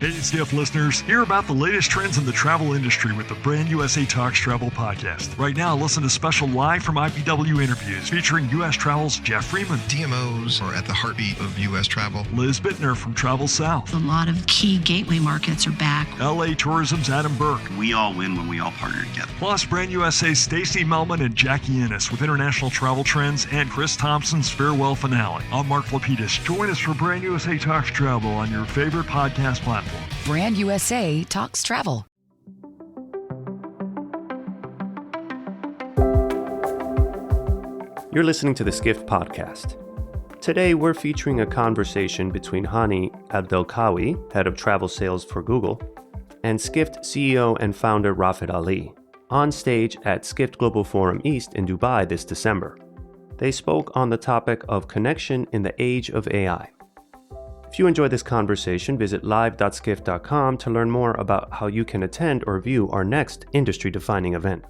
Hey, Skift listeners, hear about the latest trends in the travel industry with the Brand USA Talks Travel podcast. Right now, listen to special live from IPW interviews featuring U.S. Travel's Jeff Freeman. DMOs are at the heartbeat of U.S. travel. Liz Bittner from Travel South. A lot of key gateway markets are back. LA Tourism's Adam Burke. We all win when we all partner together. Plus, Brand USA's Stacey Melman and Jackie Ennis with international travel trends and Chris Thompson's farewell finale. I'm Mark Lapidus. Join us for Brand USA Talks Travel on your favorite podcast platform. Brand USA Talks Travel. You're listening to the Skift podcast. Today, we're featuring a conversation between Hany Abdelkawi, head of travel sales for Google, and Skift CEO and founder Rafat Ali, on stage at Skift Global Forum East in Dubai this December. They spoke on the topic of connection in the age of AI. If you enjoyed this conversation, visit live.skift.com to learn more about how you can attend or view our next industry-defining event.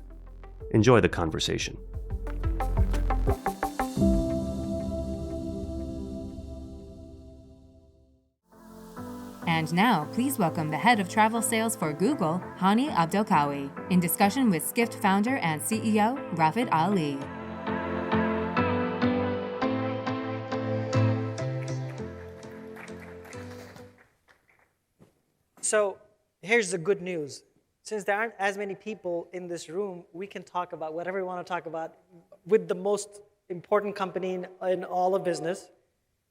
Enjoy the conversation. And now, please welcome the head of travel sales for Google, Hany Abdelkawi, in discussion with Skift founder and CEO, Rafat Ali. So here's the good news. Since there aren't as many people in this room, we can talk about whatever we want to talk about with the most important company in all of business.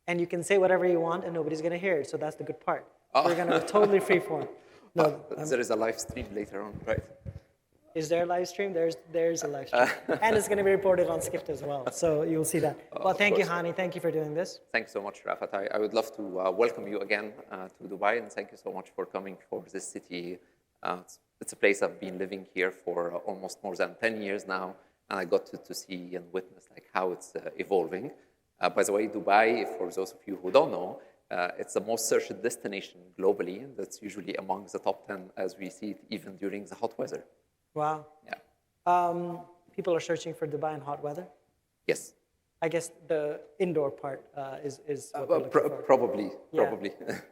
And you can say whatever you want and nobody's going to hear it. So that's the good part. Oh. We're going to totally freeform. No, there is a live stream later on, right? Is there a live stream? There's a live stream. And it's going to be reported on Skift as well. So you'll see that. Well, thank you, Hany. Thank you for doing this. Thanks so much, Rafat. I would love to welcome you again to Dubai. And thank you so much for coming for this city. It's a place I've been living here for almost more than 10 years now. And I got to see and witness how it's evolving. By the way, Dubai, for those of you who don't know, it's the most searched destination globally. And that's usually among the top 10 as we see it even during the hot weather. Wow. Yeah. People are searching for Dubai in hot weather? Yes. I guess the indoor part is what probably.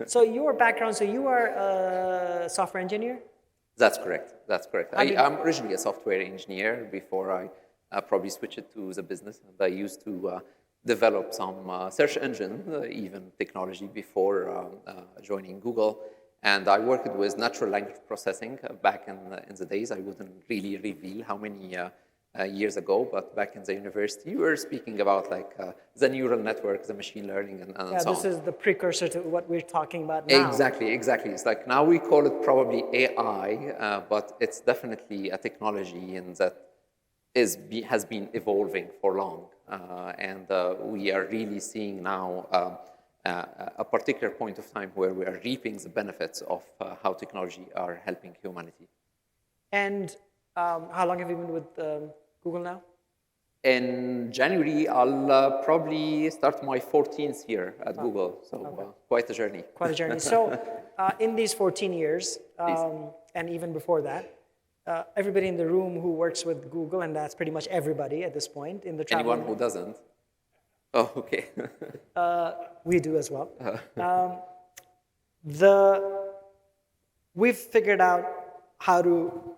So your background, so you are a software engineer? That's correct. I'm originally a software engineer before I probably switched it to the business. And I used to develop some search engine, even technology before joining Google. And I worked with natural language processing back in the days. I wouldn't really reveal how many years ago, but back in the university, we were speaking about the neural network, the machine learning, and so on. Yeah, this is the precursor to what we're talking about now. Exactly. It's now we call it probably AI, but it's definitely a technology and that has been evolving for long. And we are really seeing now a particular point of time where we are reaping the benefits of how technology are helping humanity. And how long have you been with Google now? In January, I'll probably start my 14th year at Google. So quite a journey. Quite a journey. So in these 14 years, and even before that, everybody in the room who works with Google, and that's pretty much everybody at this point in the travel. Anyone who doesn't? Oh, okay. We do as well. We've figured out how to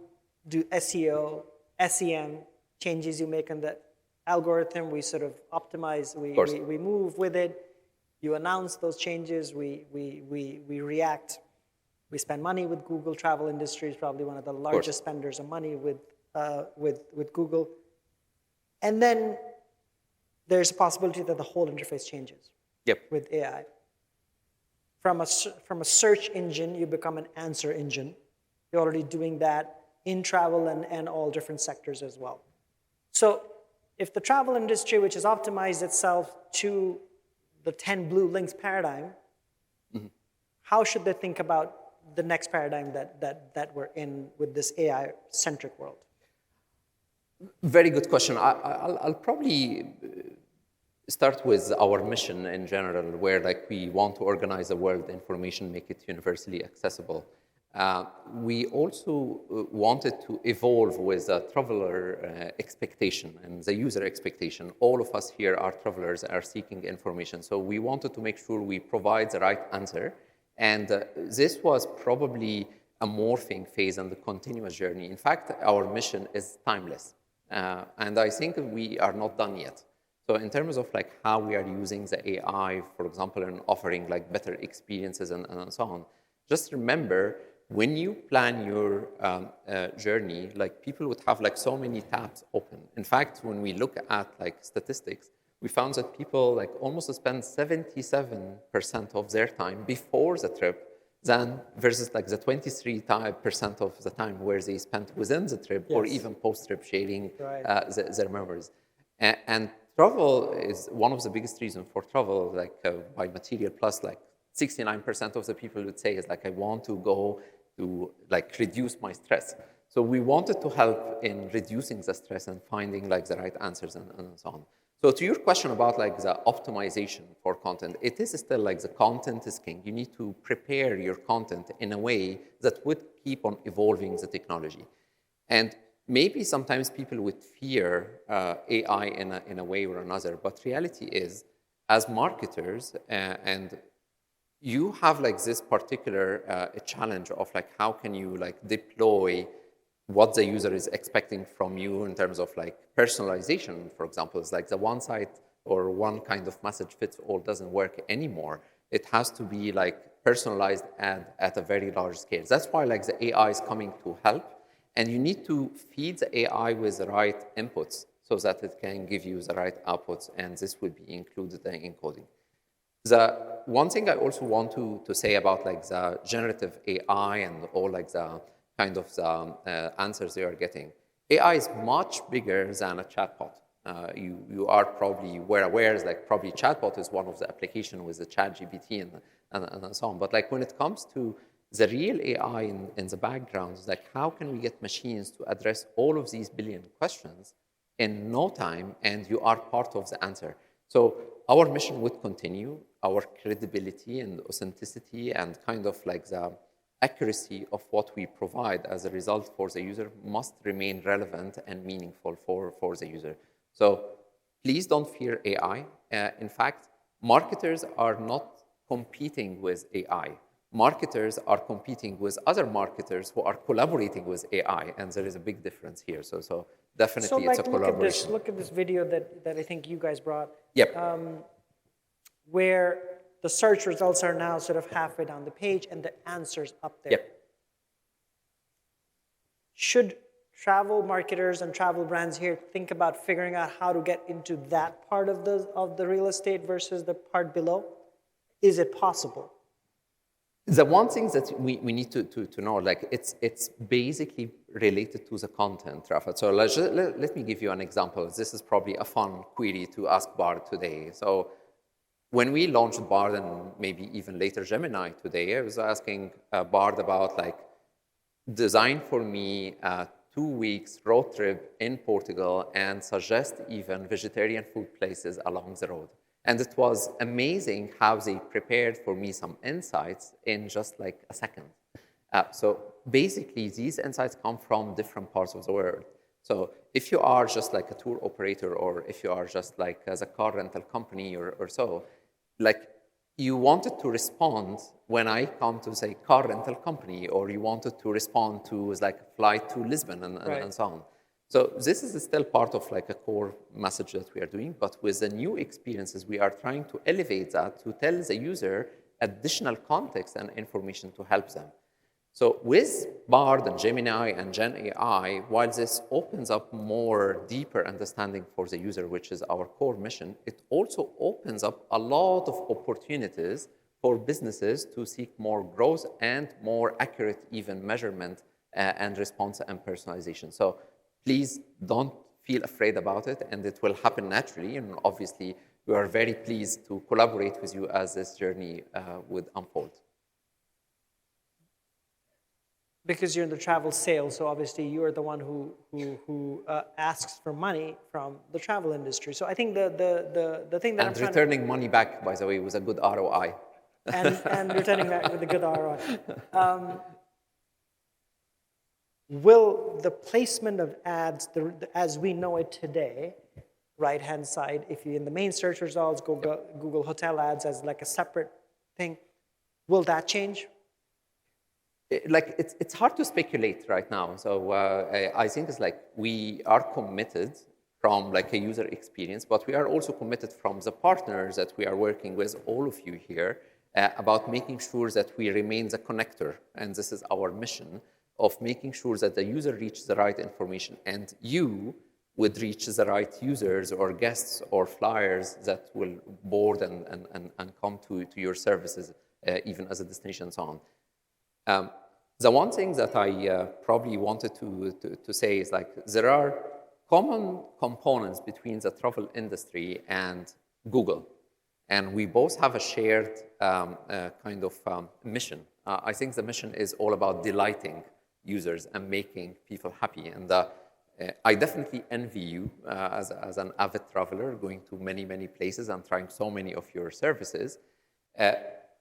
do SEO, SEM, changes you make in the algorithm. We sort of optimize, we move with it. You announce those changes, we react. We spend money with Google. Travel industry is probably one of the largest spenders of money with Google. And then there's a possibility that the whole interface changes with AI. From a search engine, you become an answer engine. You're already doing that in travel and all different sectors as well. So if the travel industry, which has optimized itself to the 10 blue links paradigm, how should they think about the next paradigm that we're in with this AI-centric world? Very good question. I'll probably start with our mission in general, where we want to organize the world information, make it universally accessible. We also wanted to evolve with the traveler expectation and the user expectation. All of us here are travelers, are seeking information. So we wanted to make sure we provide the right answer And this was probably a morphing phase and the continuous journey. In fact, our mission is timeless. And I think we are not done yet. So in terms of like how we are using the AI, for example, in offering like better experiences and so on, just remember when you plan your journey, like people would have like so many tabs open. In fact, when we look at like statistics, we found that people like almost spend 77% of their time before the trip than versus like the 23% of the time where they spent within the trip or even post-trip sharing their memories. And travel is one of the biggest reasons for travel, like by Material Plus, like 69% of the people would say is like, I want to go to like reduce my stress. So we wanted to help in reducing the stress and finding like the right answers and so on. So to your question about like the optimization for content, it is still like the content is king. You need to prepare your content in a way that would keep on evolving the technology. And maybe sometimes people would fear AI in a way or another, but reality is, as marketers, and you have like this particular challenge of like how can you like deploy what the user is expecting from you in terms of like personalization, for example. It's like the one site or one kind of message fits all doesn't work anymore. It has to be like personalized ad at a very large scale. That's why like the AI is coming to help, and you need to feed the AI with the right inputs so that it can give you the right outputs, and this will be included in encoding. The one thing I also want to say about like the generative AI and all like the kind of the answers they are getting, AI is much bigger than a chatbot. You are probably aware is like probably chatbot is one of the applications with the ChatGPT and so on. But like when it comes to the real AI in the background, is like how can we get machines to address all of these billion questions in no time, and you are part of the answer. So our mission would continue. Our credibility and authenticity and kind of like the accuracy of what we provide as a result for the user must remain relevant and meaningful for the user. So please don't fear AI. In fact, marketers are not competing with AI. Marketers are competing with other marketers who are collaborating with AI, and there is a big difference here. So definitely it's a collaboration. Look at this video that I think you guys brought. Yep. Where the search results are now sort of halfway down the page and the answers up there. Yep. Should travel marketers and travel brands here think about figuring out how to get into that part of the real estate versus the part below? Is it possible? The one thing that we need to know, like it's basically related to the content, Rafat. So let me give you an example. This is probably a fun query to ask Bard today. So when we launched Bard and maybe even later Gemini today, I was asking Bard about like design for me a 2 weeks road trip in Portugal and suggest even vegetarian food places along the road. And it was amazing how they prepared for me some insights in just like a second. So basically, these insights come from different parts of the world. So if you are just like a tour operator, or if you are just like as a car rental company or so, like you wanted to respond when I come to say car rental company, or you wanted to respond to like a flight to Lisbon and so on. So this is still part of like a core message that we are doing, but with the new experiences, we are trying to elevate that to tell the user additional context and information to help them. So with Bard and Gemini and Gen AI, while this opens up more deeper understanding for the user, which is our core mission, it also opens up a lot of opportunities for businesses to seek more growth and more accurate even measurement and response and personalization. So please don't feel afraid about it, and it will happen naturally. And obviously, we are very pleased to collaborate with you as this journey would unfold. Because you're in the travel sales, so obviously you are the one who asks for money from the travel industry. So I think the thing that and returning money back, by the way, was a good ROI. and returning back with a good ROI. Will the placement of ads, as we know it today, right-hand side, if you in the main search results, Google hotel ads as like a separate thing, Will that change? It's hard to speculate right now. So I think it's like we are committed from like a user experience, but we are also committed from the partners that we are working with, all of you here, about making sure that we remain the connector. And this is our mission of making sure that the user reaches the right information and you would reach the right users or guests or flyers that will board and come to your services, even as a destination and so on. The one thing that I probably wanted to say is like there are common components between the travel industry and Google. And we both have a shared kind of mission. I think the mission is all about delighting users and making people happy. And I definitely envy you as an avid traveler going to many, many places and trying so many of your services.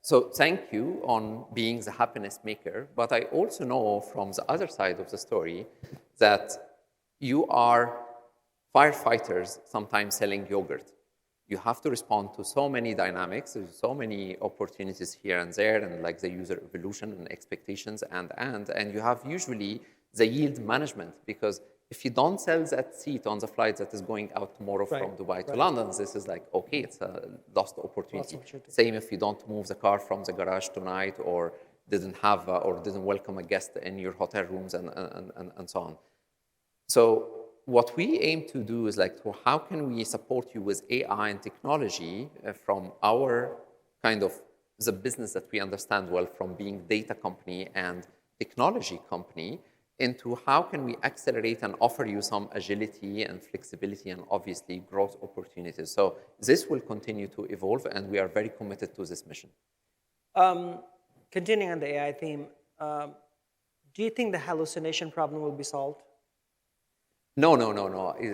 So thank you on being the happiness maker. But I also know from the other side of the story that you are firefighters sometimes selling yogurt. You have to respond to so many dynamics, there's so many opportunities here and there, and like the user evolution and expectations, and you have usually the yield management, because if you don't sell that seat on the flight that is going out tomorrow from Dubai to London, this is like, okay, it's a lost opportunity. Same if you don't move the car from the garage tonight, or didn't have or didn't welcome a guest in your hotel rooms, and so on. So what we aim to do is like, well, how can we support you with AI and technology from our kind of the business that we understand well from being data company and technology company, into how can we accelerate and offer you some agility and flexibility and obviously growth opportunities. So this will continue to evolve, and we are very committed to this mission. Continuing on the AI theme, do you think the hallucination problem will be solved? No.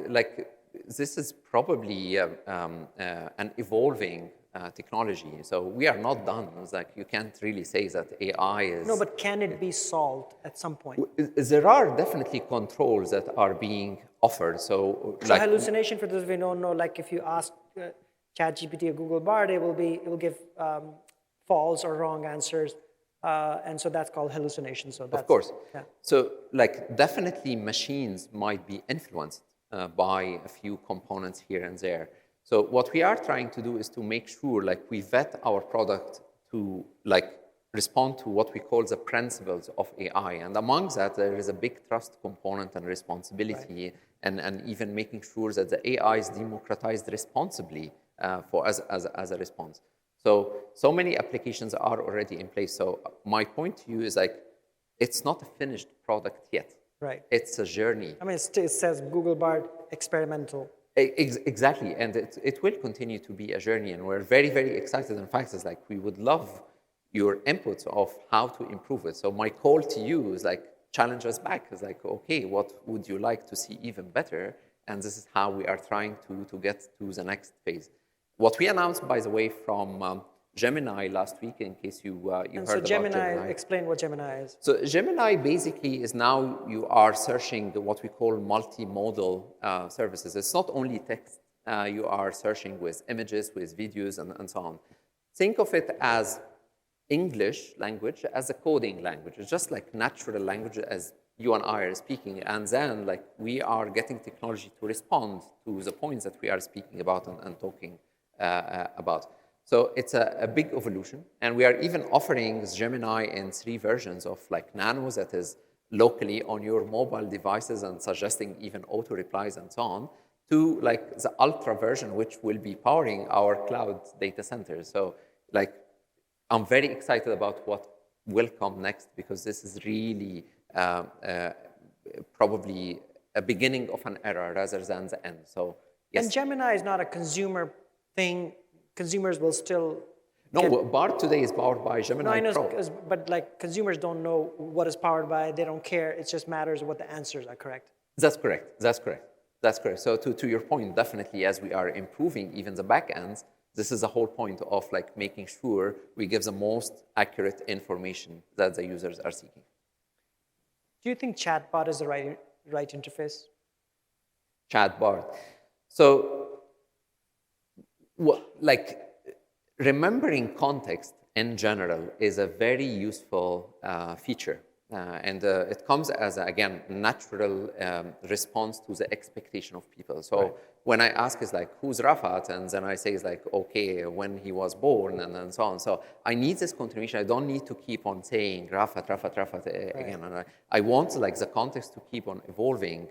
Like, this is probably an evolving technology. So we are not done. It's like you can't really say that AI is... No, but can it be solved at some point? There are definitely controls that are being offered. So like, hallucination, for those of you who don't know, like if you ask ChatGPT or Google Bard, it will give false or wrong answers. And so that's called hallucination. So that's, of course. Yeah. So like definitely machines might be influenced by a few components here and there. So what we are trying to do is to make sure like we vet our product to like respond to what we call the principles of AI. And among that, there is a big trust component and responsibility, and even making sure that the AI is democratized responsibly as a response. So many applications are already in place. So my point to you is like, it's not a finished product yet. Right. It's a journey. I mean, it says Google Bard experimental. Exactly, and it will continue to be a journey, and we're very, very excited. In fact, it's like we would love your inputs of how to improve it. So my call to you is like, challenge us back. It's like, okay, what would you like to see even better? And this is how we are trying to get to the next phase. What we announced, by the way, from Gemini last week, in case you heard about Gemini. Explain what Gemini is. So Gemini basically is now you are searching what we call multimodal services. It's not only text. You are searching with images, with videos, and so on. Think of it as English language as a coding language. It's just like natural language as you and I are speaking. And then like we are getting technology to respond to the points that we are speaking about and talking about. So it's a big evolution, and we are even offering Gemini in 3 versions of like Nano, that is locally on your mobile devices and suggesting even auto replies and so on, to like the Ultra version, which will be powering our cloud data centers. So like I'm very excited about what will come next, because this is really probably a beginning of an era rather than the end. So yes. And Gemini is not a consumer thing. Consumers will still... No, Bard today is powered by Gemini Pro. But like consumers don't know what is powered by, they don't care, it just matters what the answers are, correct? That's correct. So to your point, definitely as we are improving even the back ends, this is the whole point of like making sure we give the most accurate information that the users are seeking. Do you think chatbot is the right interface? Chatbot. So like remembering context in general is a very useful feature. And it comes as, again, natural response to the expectation of people. So when I ask is like, who's Rafat? And then I say is like, okay, when he was born and so on. So I need this continuation. I don't need to keep on saying Rafat again. And I want like the context to keep on evolving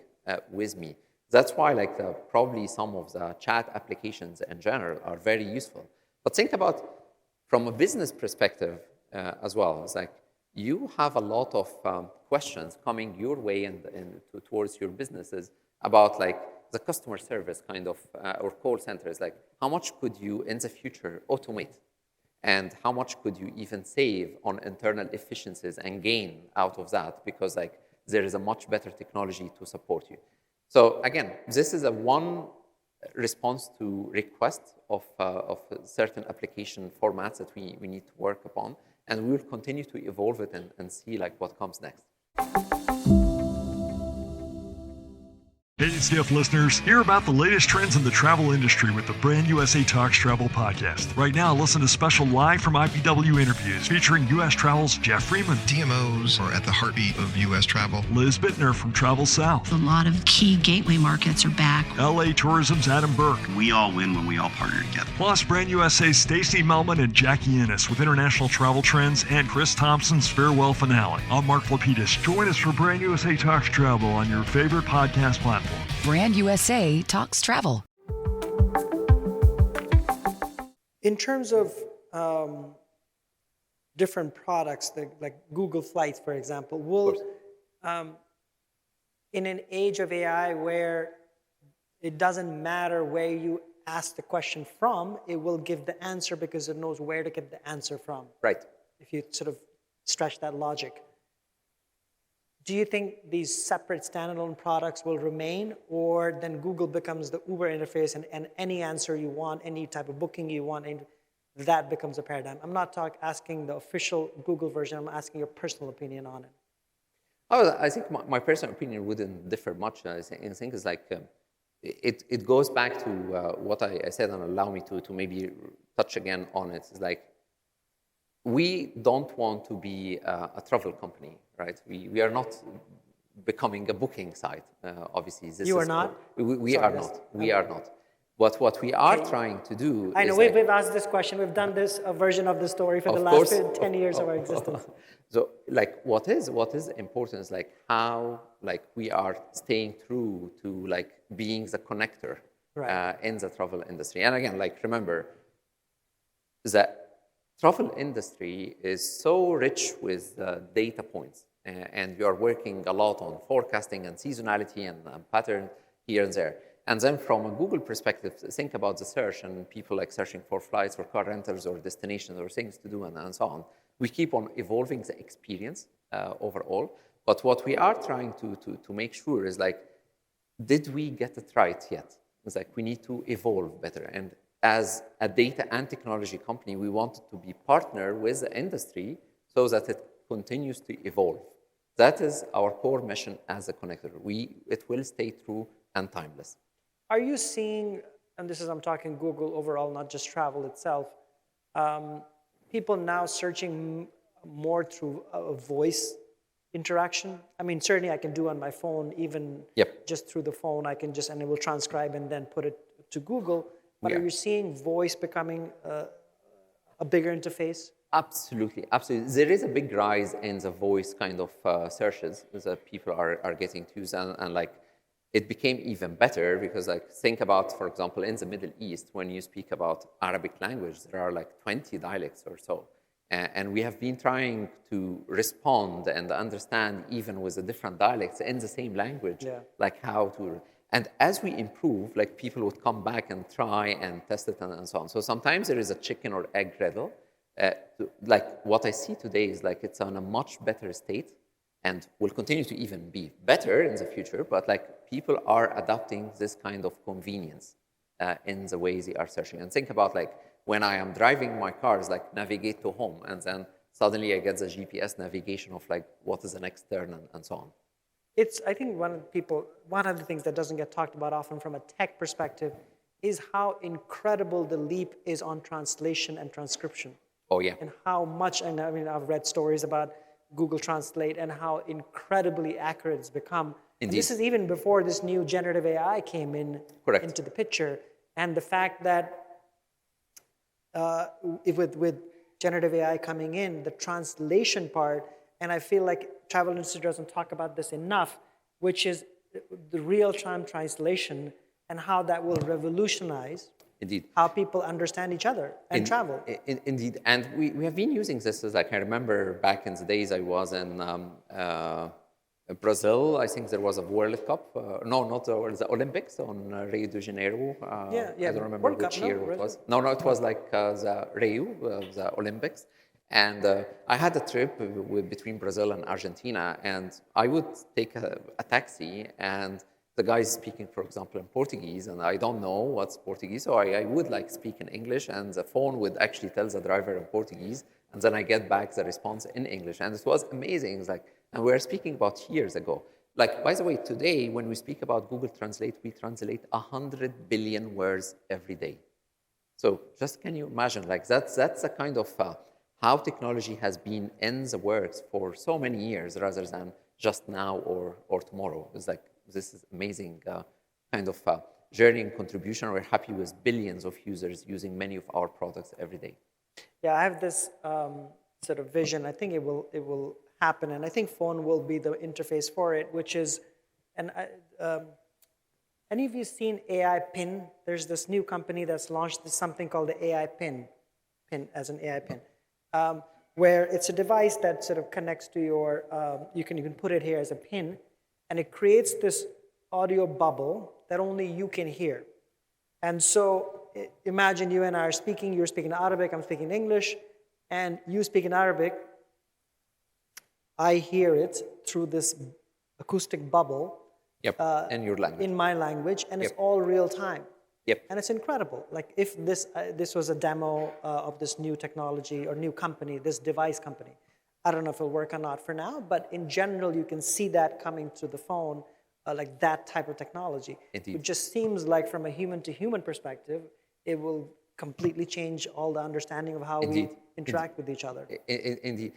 with me. That's why like probably some of the chat applications in general are very useful. But think about from a business perspective as well. It's like, you have a lot of questions coming your way and towards your businesses about like the customer service kind of or call centers. Like how much could you in the future automate, and how much could you even save on internal efficiencies and gain out of that, because like there is a much better technology to support you. So again, this is a one response to requests of certain application formats that we need to work upon. And we will continue to evolve it and see like what comes next. Hey, Skift listeners, hear about the latest trends in the travel industry with the Brand USA Talks Travel podcast. Right now, listen to special live from IPW interviews featuring U.S. Travel's Jeff Freeman. DMOs are at the heartbeat of U.S. travel. Liz Bittner from Travel South. A lot of key gateway markets are back. LA Tourism's Adam Burke. We all win when we all partner together. Plus, Brand USA's Stacey Melman and Jackie Ennis with international travel trends and Chris Thompson's farewell finale. I'm Mark Lapidus. Join us for Brand USA Talks Travel on your favorite podcast platform. Brand USA Talks Travel. In terms of different products, like Google Flights, for example, will in an age of AI where it doesn't matter where you ask the question from, it will give the answer because it knows where to get the answer from. Right. If you sort of stretch that logic. Do you think these separate standalone products will remain, or then Google becomes the Uber interface and any answer you want, any type of booking you want, and that becomes a paradigm? I'm not asking the official Google version, I'm asking your personal opinion on it. Oh, I think my personal opinion wouldn't differ much. I think it's like, it goes back to what I said, and allow me to maybe touch again on it. It's like, we don't want to be a travel company, right? We are not becoming a booking site, obviously. You are not? We are not. We are not. But what we are trying to do I know, we've asked this question. We've done this, a version of the story for the last 10 years of our existence. So, like, what is important is, like, how, like, we are staying true to, like, being the connector in the travel industry. And again, like, remember that travel industry is so rich with data points, and we are working a lot on forecasting and seasonality and pattern here and there. And then from a Google perspective, think about the search and people like searching for flights or car rentals or destinations or things to do and so on. We keep on evolving the experience overall. But what we are trying to make sure is like, did we get it right yet? It's like we need to evolve better. And as a data and technology company, we wanted to be partner with the industry so that it continues to evolve. That is our core mission as a connector. It will stay true and timeless. Are you seeing, and this is, I'm talking Google overall, not just travel itself, people now searching more through a voice interaction? I mean, certainly I can do on my phone, even just through the phone, I can just, and it will transcribe and then put it to Google. But are you seeing voice becoming a bigger interface? Absolutely, absolutely. There is a big rise in the voice kind of searches that people are getting to use, and like it became even better because, like, think about, for example, in the Middle East, when you speak about Arabic language, there are like 20 dialects or so. And we have been trying to respond and understand even with the different dialects in the same language, like how to. And as we improve, like people would come back and try and test it and so on. So sometimes there is a chicken or egg riddle. Like what I see today is like it's on a much better state and will continue to even be better in the future. But like people are adopting this kind of convenience in the way they are searching. And think about like when I am driving my cars, like navigate to home, and then suddenly I get the GPS navigation of like what is the next turn and so on. It's, I think one of the things that doesn't get talked about often from a tech perspective is how incredible the leap is on translation and transcription. Oh, yeah. And how much, and I mean, I've read stories about Google Translate and how incredibly accurate it's become. Indeed. And this is even before this new generative AI came in into the picture. And the fact that with generative AI coming in, the translation part, and I feel like travel industry doesn't talk about this enough, which is the real-time translation and how that will revolutionize how people understand each other and travel. Indeed, and we have been using this as, like, I remember back in the days I was in Brazil. I think there was a World Cup. No, not the Olympics on Rio de Janeiro. Yeah. I don't remember World which Cup, year it was. No, it was like the Rio, the Olympics. And I had a trip between Brazil and Argentina, and I would take a taxi, and the guy is speaking, for example, in Portuguese, and I don't know what's Portuguese, so I would like speak in English, and the phone would actually tell the driver in Portuguese, and then I get back the response in English, and it was amazing. It's like, and we're speaking about years ago. Like, by the way, today, when we speak about Google Translate, we translate 100 billion words every day. So just can you imagine, like, that's a kind of how technology has been in the works for so many years rather than just now or tomorrow. It's like, this is amazing kind of journey and contribution. We're happy with billions of users using many of our products every day. Yeah, I have this sort of vision. I think it will happen, and I think phone will be the interface for it, which is, and any of you seen AI Pin? There's this new company that's launched something called the AI Pin as an AI Pin, where it's a device that sort of connects to your, you can put it here as a pin, and it creates this audio bubble that only you can hear. And so imagine you and I are speaking, you're speaking Arabic, I'm speaking English, and you speak in Arabic, I hear it through this acoustic bubble. In your language. In my language, and it's all real time. Yep. And it's incredible. Like, if this was a demo of this new technology or new company, this device company, I don't know if it'll work or not for now, but in general, you can see that coming to the phone, like that type of technology. Indeed. It just seems like from a human-to-human perspective, it will completely change all the understanding of how we interact with each other. Indeed.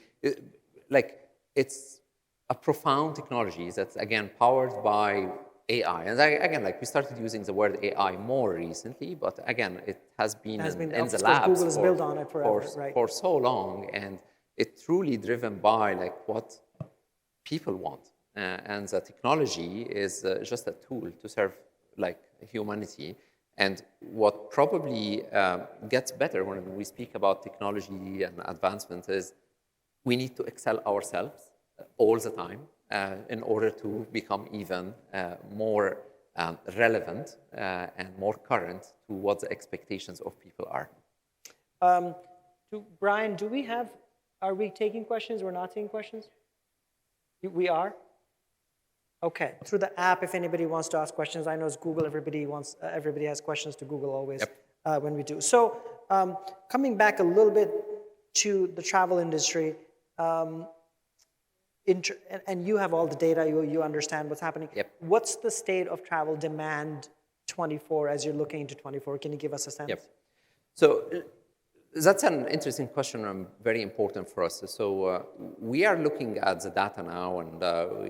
Like, it's a profound technology that's, again, powered by AI. And again, like, we started using the word AI more recently, but again, it has been in the labs Google has built on it forever, for so long, and it's truly driven by, like, what people want. And the technology is just a tool to serve, like, humanity. And what probably gets better when we speak about technology and advancement is we need to excel ourselves all the time in order to become even more relevant and more current to what the expectations of people are. Brian, are we taking questions? We're not taking questions? We are? Okay. Through the app, if anybody wants to ask questions, I know it's Google, everybody has questions to Google always when we do. So coming back a little bit to the travel industry, and you have all the data, you understand what's happening. What's the state of travel demand 24 as you're looking into 24? Can you give us a sense? So that's an interesting question and very important for us. So we are looking at the data now and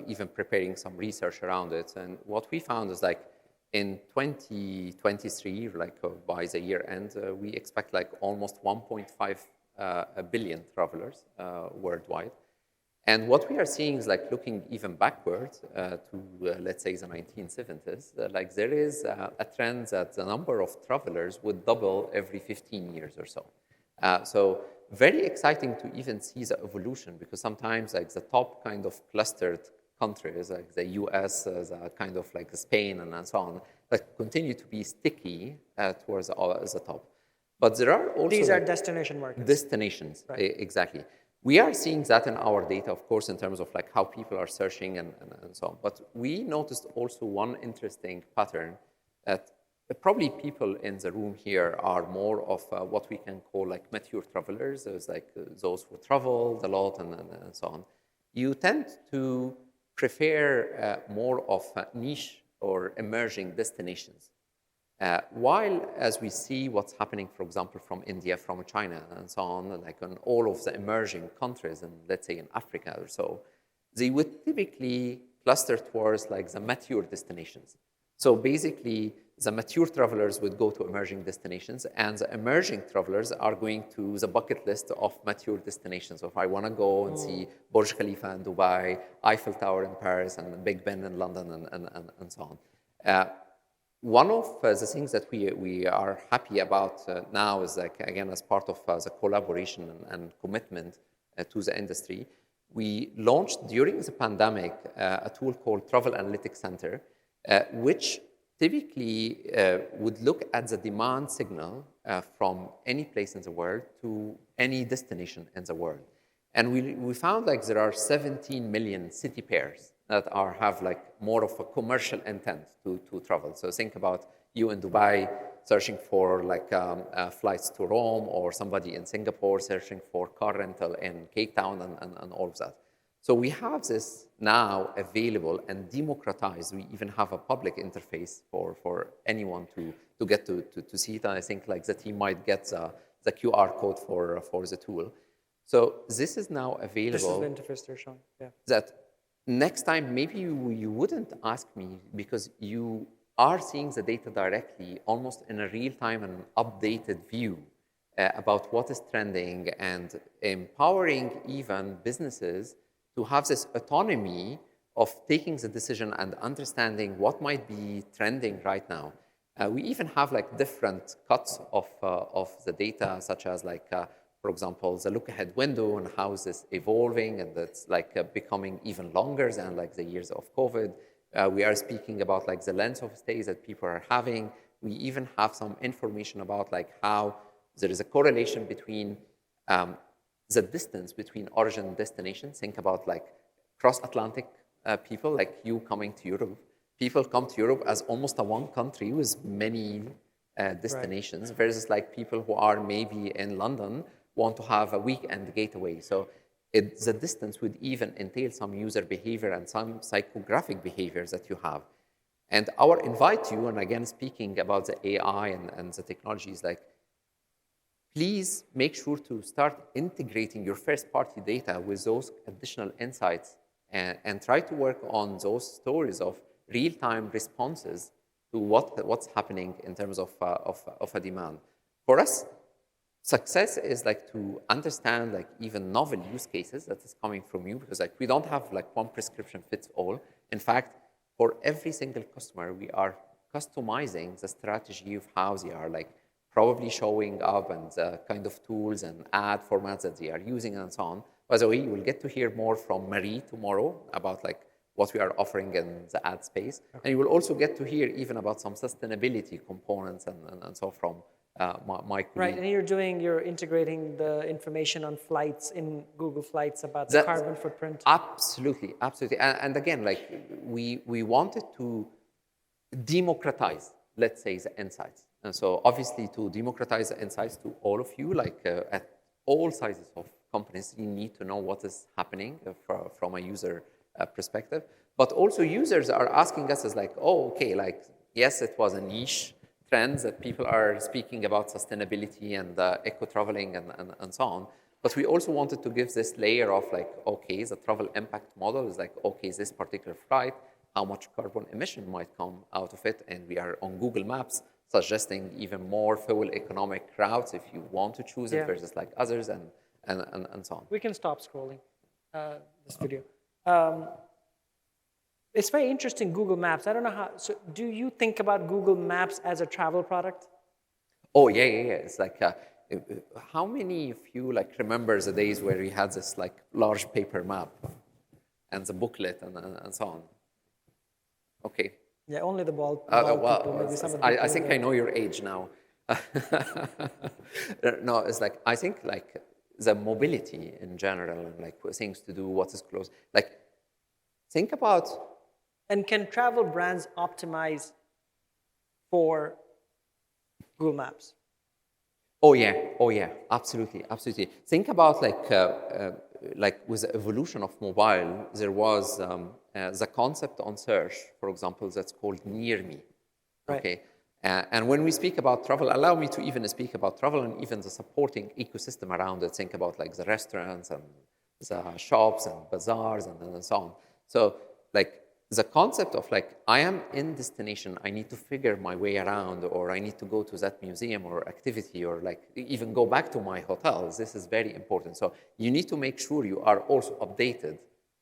even preparing some research around it. And what we found is, like, in 2023, like by the year end, we expect like almost 1.5 billion travelers worldwide. And what we are seeing is, like, looking even backwards to, let's say, the 1970s, like, there is a trend that the number of travelers would double every 15 years or so. So very exciting to even see the evolution, because sometimes, like, the top kind of clustered countries, like the US, the kind of like Spain and so on, like, continue to be sticky towards the top. But there are also... These are destination markets. Destinations, right. Exactly. We are seeing that in our data, of course, in terms of, like, how people are searching and so on. But we noticed also one interesting pattern that probably people in the room here are more of what we can call, like, mature travelers. There's, like, those who traveled a lot and so on. You tend to prefer more of niche or emerging destinations. While as we see what's happening, for example, from India, from China, and so on, like in all of the emerging countries, and let's say in Africa or so, they would typically cluster towards like the mature destinations. So basically, the mature travelers would go to emerging destinations, and the emerging travelers are going to the bucket list of mature destinations. So if I want to go and see Burj Khalifa in Dubai, Eiffel Tower in Paris, and Big Ben in London, and so on. One of the things that we are happy about now is, like, again, as part of the collaboration and commitment to the industry, we launched during the pandemic a tool called Travel Analytics Center, which typically would look at the demand signal from any place in the world to any destination in the world. And we found like there are 17 million city pairs that have like more of a commercial intent to travel. So think about you in Dubai searching for like flights to Rome, or somebody in Singapore searching for car rental in Cape Town, and all of that. So we have this now available and democratized. We even have a public interface for anyone to get to see it. And I think like the team might get the QR code for the tool. So this is now available. This is the interface they're showing. Yeah. That next time, maybe you wouldn't ask me, because you are seeing the data directly, almost in a real-time and updated view about what is trending, and empowering even businesses to have this autonomy of taking the decision and understanding what might be trending right now. We even have like different cuts of the data, such as like, for example, the look-ahead window and how is this evolving, and that's like becoming even longer than like the years of COVID. We are speaking about like the length of stays that people are having. We even have some information about like how there is a correlation between the distance between origin and destination. Think about like cross-Atlantic people, like you coming to Europe. People come to Europe as almost a one country with many destinations, versus like people who are maybe in London want to have a weekend getaway. So the distance would even entail some user behavior and some psychographic behaviors that you have. And our invite to you, and again, speaking about the AI and the technologies, like, please make sure to start integrating your first-party data with those additional insights, and try to work on those stories of real-time responses to what's happening in terms of a demand. For us, success is like to understand like even novel use cases that is coming from you, because like we don't have like one prescription fits all. In fact, for every single customer, we are customizing the strategy of how they are like probably showing up, and the kind of tools and ad formats that they are using, and so on. By the way, you will get to hear more from Marie tomorrow about like what we are offering in the ad space. Okay. And you will also get to hear even about some sustainability components and so from my colleague. Right, and you're integrating the information on flights in Google Flights about the carbon footprint. Absolutely. And again, like we wanted to democratize, let's say, the insights. And so obviously to democratize the insights to all of you, like at all sizes of companies, you need to know what is happening from a user perspective. But also users are asking us as like, oh, okay, like, yes, it was a niche trend that people are speaking about sustainability and eco-traveling and so on. But we also wanted to give this layer of like, okay, the travel impact model is like, okay, this particular flight, how much carbon emission might come out of it? And we are on Google Maps suggesting even more fuel economic routes if you want to choose it versus like others, and so on. We can stop scrolling this video. It's very interesting, Google Maps. I don't know how, so do you think about Google Maps as a travel product? Oh, yeah. It's like, how many of you like remember the days where we had this like large paper map and the booklet and so on? Okay. Yeah, only the bald people. Maybe some of the I think I know your age now. No, it's like, I think like the mobility in general, and like things to do, what is close. Like, think about. And can travel brands optimize for Google Maps? Oh yeah, absolutely. Think about like with the evolution of mobile, there was the concept on search, for example, that's called near me. Right. Okay, And when we speak about travel, allow me to even speak about travel and even the supporting ecosystem around it. Think about like the restaurants and the shops and bazaars and so on. So like the concept of like, I am in destination, I need to figure my way around, or I need to go to that museum or activity, or like even go back to my hotels. This is very important. So you need to make sure you are also updated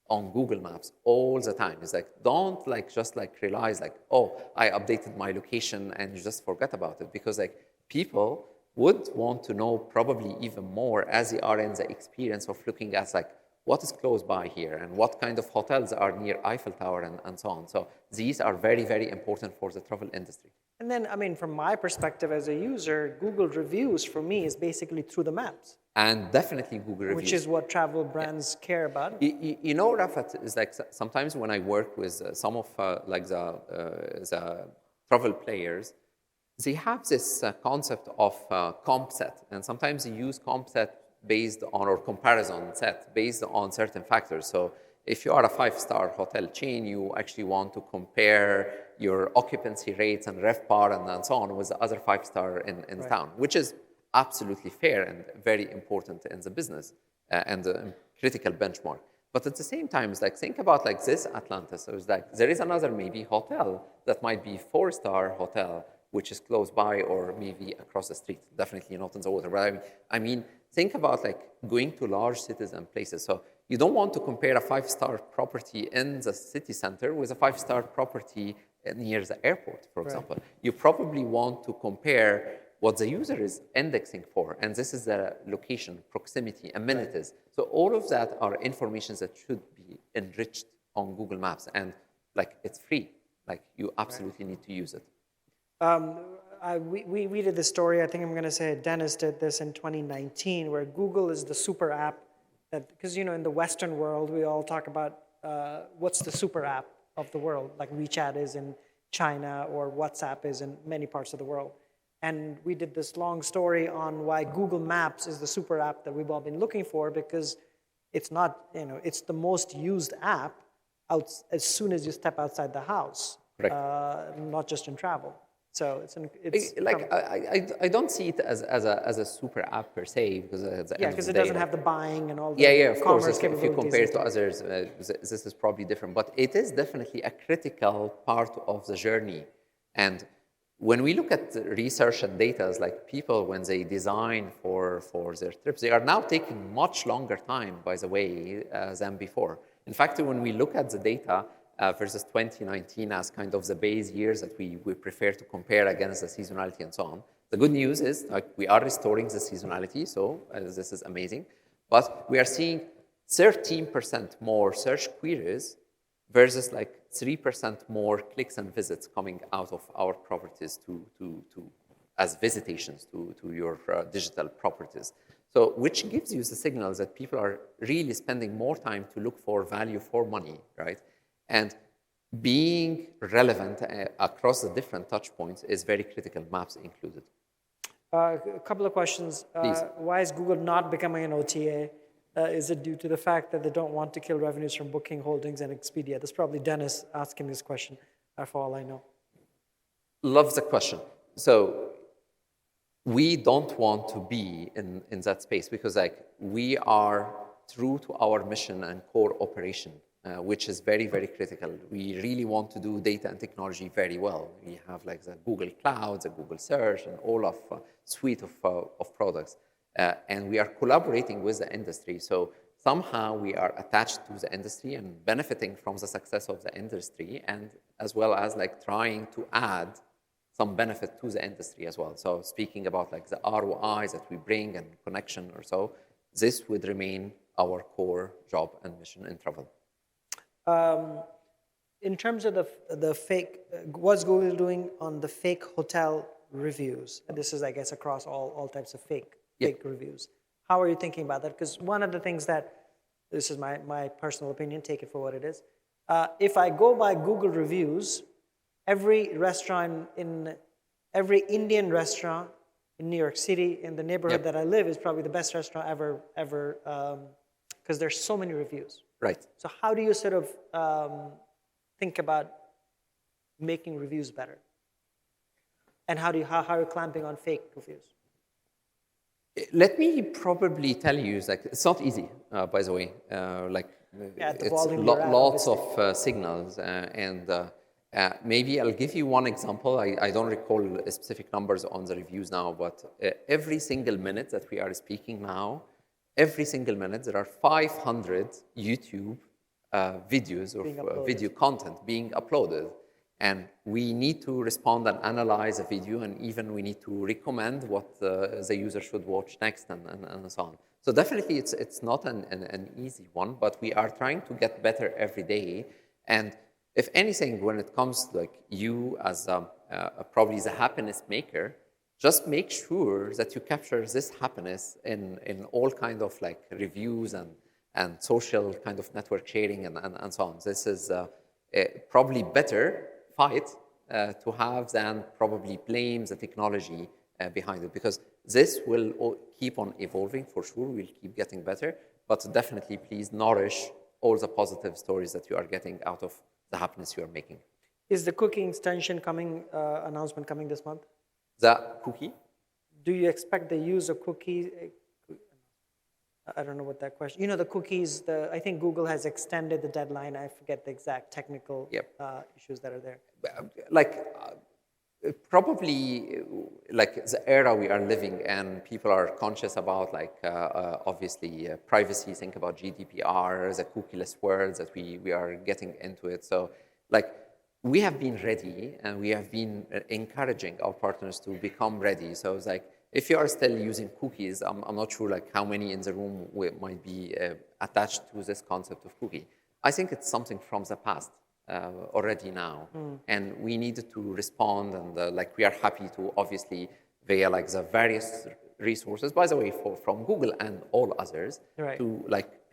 on Google Maps all the time. It's like, don't like just like realize like, oh, I updated my location and you just forget about it, because like people would want to know probably even more as they are in the experience of looking at like, what is close by here and what kind of hotels are near Eiffel Tower and so on. So these are very, very important for the travel industry. And then, I mean, from my perspective as a user, Google reviews for me is basically through the maps. And definitely Google reviews. Which is what travel brands care about. You know, Rafat, is like sometimes when I work with some of like the travel players, they have this concept of comp set. And sometimes they use comp set based on, or comparison set based on certain factors. So if you are a 5-star hotel chain, you actually want to compare your occupancy rates and RevPAR and so on with the other 5-star in right. town, which is absolutely fair and very important in the business and a critical benchmark. But at the same time, it's like, think about like this Atlanta. So it's like, there is another maybe hotel that might be 4-star hotel, which is close by or maybe across the street, definitely not in the water. But I mean, think about like going to large cities and places. So you don't want to compare a 5-star property in the city center with a 5-star property near the airport, for example. You probably want to compare what the user is indexing for. And this is the location, proximity, amenities. So all of that are information that should be enriched on Google Maps. And like, it's free. Like, you absolutely need to use it. We did this story, I think I'm going to say Dennis did this in 2019, where Google is the super app. Because, you know, in the Western world, we all talk about what's the super app of the world, like WeChat is in China or WhatsApp is in many parts of the world. And we did this long story on why Google Maps is the super app that we've all been looking for, because it's not, you know, it's the most used app as soon as you step outside the house, not just in travel. So it's like I don't see it as a super app per se, because because it doesn't have the buying and all the of course. If you compare it to others, this is probably different, but it is definitely a critical part of the journey. And when we look at research and data, like people when they design for their trips, they are now taking much longer time, by the way, than before. In fact, when we look at the data, versus 2019 as kind of the base years that we prefer to compare against the seasonality and so on. The good news is like we are restoring the seasonality, so this is amazing. But we are seeing 13% more search queries versus like 3% more clicks and visits coming out of our properties to as visitations to your digital properties. So which gives you the signals that people are really spending more time to look for value for money, right? And being relevant across the different touch points is very critical, maps included. A couple of questions. Why is Google not becoming an OTA? Is it due to the fact that they don't want to kill revenues from Booking Holdings and Expedia? That's probably Dennis asking this question, for all I know. Love the question. So we don't want to be in that space, because like we are true to our mission and core operation. Which is very, very critical. We really want to do data and technology very well. We have like the Google Cloud, the Google Search, and all of suite of products. And we are collaborating with the industry. So somehow we are attached to the industry and benefiting from the success of the industry, and as well as like trying to add some benefit to the industry as well. So speaking about like the ROIs that we bring and connection or so, this would remain our core job and mission in travel. In terms of the fake, what's Google doing on the fake hotel reviews? And this is, I guess, across all types of fake reviews. How are you thinking about that? Because one of the things that, this is my personal opinion, take it for what it is. If I go by Google reviews, every Indian restaurant in New York City, in the neighborhood that I live, is probably the best restaurant ever, because there's so many reviews. Right. So how do you sort of think about making reviews better? And how are you clamping on fake reviews? Let me probably tell you, it's not easy, by the way. It's lots of signals, and maybe I'll give you one example. I don't recall specific numbers on the reviews now, but every single minute that we are speaking now, every single minute there are 500 YouTube videos of video content being uploaded. And we need to respond and analyze a video, and even we need to recommend what the user should watch next, and so on. So definitely it's not an easy one, but we are trying to get better every day. And if anything, when it comes to like you as probably the happiness maker, just make sure that you capture this happiness in all kind of like reviews and social kind of network sharing and so on. This is probably better fight to have than probably blame the technology behind it, because this will keep on evolving for sure. We'll keep getting better, but definitely please nourish all the positive stories that you are getting out of the happiness you are making. Is the cookie extension announcement coming this month? The cookie? Do you expect the use of cookies? I don't know what that question. You know, the cookies, I think Google has extended the deadline. I forget the exact technical issues that are there. Probably the era we are living, and people are conscious about obviously privacy, think about GDPR, the cookieless world that we are getting into it. So we have been ready, and we have been encouraging our partners to become ready. So it's if you are still using cookies, I'm not sure how many in the room might be attached to this concept of cookie. I think it's something from the past already now, and we needed to respond, and we are happy to obviously via the various resources, by the way, from Google and all others, to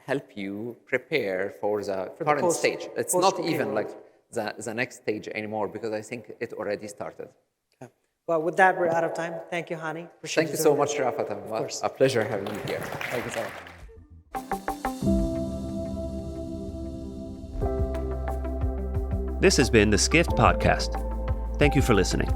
help you prepare for the current stage. It's not even the next stage anymore, because I think it already started. Well, with that, we're out of time. Thank you, Hany. Thank you so much, Rafat. A pleasure having you here. Thank you so much. This has been the Skift Podcast. Thank you for listening.